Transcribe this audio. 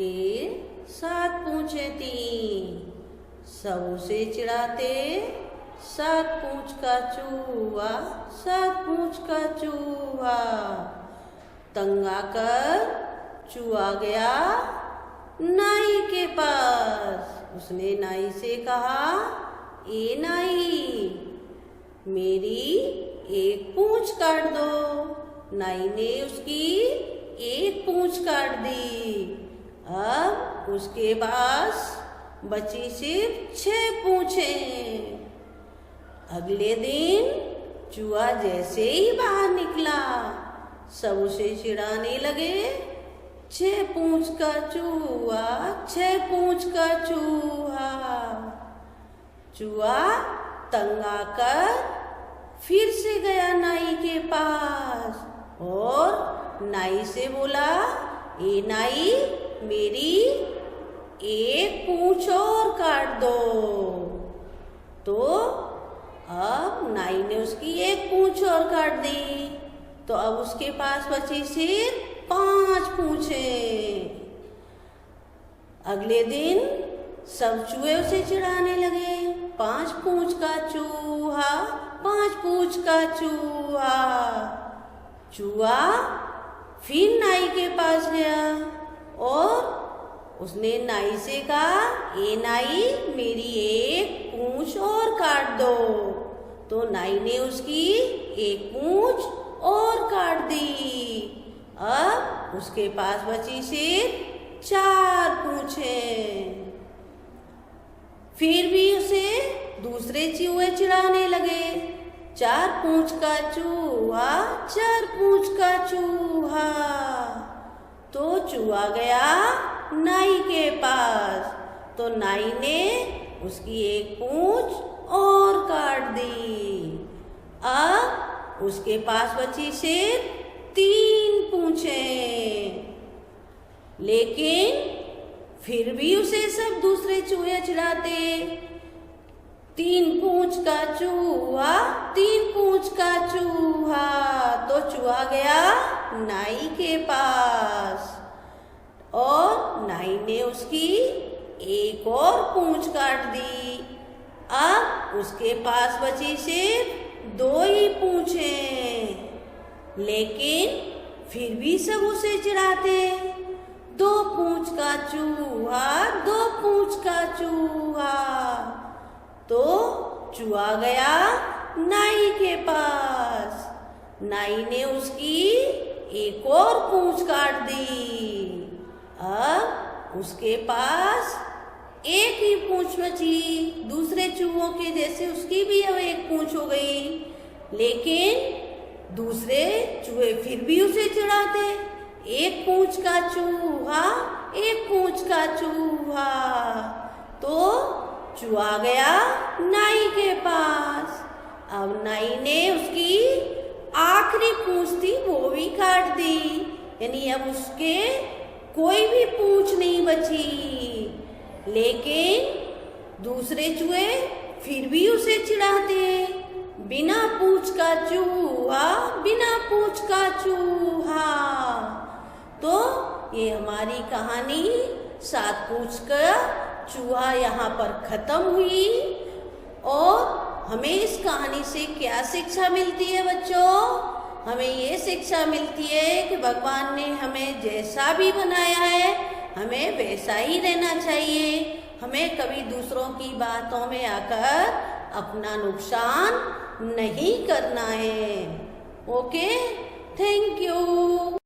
के 7 पूंछें थीं। सब उसे चिढ़ाते, 7 पूंछ का चूहा, 7 पूंछ का चूहा। तंग आकर चूहा गया नाई के पास। उसने नाई से कहा, ए नाई, मेरी एक पूंछ काट दो। नाई ने उसकी एक पूंछ काट दी। अब उसके पास बची सिर्फ 6 पूंछें। अगले दिन चूहा जैसे ही बाहर निकला, सब उसे चिढ़ाने लगे, 6 पूंछ का चूहा, 6 पूंछ का चूहा। चूहा तंग आकर फिर से गया नाई के पास और नाई से बोला, ए नाई, मेरी एक पूंछ और काट दो। तो अब नाई ने उसकी एक पूंछ और काट दी। तो अब उसके पास बची सिर्फ 5 पूंछें। अगले दिन सब चूहे उसे चिढ़ाने लगे, 5 पूंछ का चूहा, 5 पूंछ का चूहा। चूहा फिर नाई के पास गया और उसने नाई से कहा, ए नाई, मेरी एक पूंछ और काट दो। तो नाई ने उसकी एक पूंछ और काट दी। अब उसके पास बची सिर्फ 4 पूंछें। फिर भी उसे दूसरे चूहे चिढ़ाने लगे, 4 पूंछ का चूहा, 4 पूंछ का चूहा। तो चूहा गया नाई के पास। तो नाई ने उसकी एक पूंछ और काट दी। अब उसके पास बची सिर्फ 3 पूंछें। लेकिन फिर भी उसे सब दूसरे चूहे चिढ़ाते, 3 पूंछ का चूहा, 3 पूंछ का चूहा। तो चूहा गया नाई के पास और नाई ने उसकी एक और पूंछ काट दी। अब उसके पास बची सिर्फ 2 ही पूंछें। लेकिन फिर भी सब उसे चिढ़ाते, 2 पूंछ का चूहा, 2 पूंछ का चूहा। तो चूहा गया नाई के पास। नाई ने उसकी एक और पूंछ काट दी। अब उसके पास एक ही पूंछ बची, दूसरे चूहों के जैसे उसकी भी अब एक पूंछ हो गई। लेकिन दूसरे चूहे फिर भी उसे चिढ़ाते, 1 पूंछ का चूहा, 1 पूंछ का चूहा। तो चूहा गया नाई के पास। अब नाई ने उसकी आखिरी पूंछ थी वो भी काट दी, यानी अब उसके कोई भी पूंछ नहीं बची। लेकिन दूसरे चूहे फिर भी उसे चिढ़ाते, बिना पूंछ का चूहा, बिना पूंछ का चूहा। तो ये हमारी कहानी 7 पूंछ का चूहा यहाँ पर खत्म हुई। और हमें इस कहानी से क्या शिक्षा मिलती है बच्चों? हमें ये शिक्षा मिलती है कि भगवान ने हमें जैसा भी बनाया है हमें वैसा ही रहना चाहिए। हमें कभी दूसरों की बातों में आकर अपना नुकसान नहीं करना है। Okay, thank you.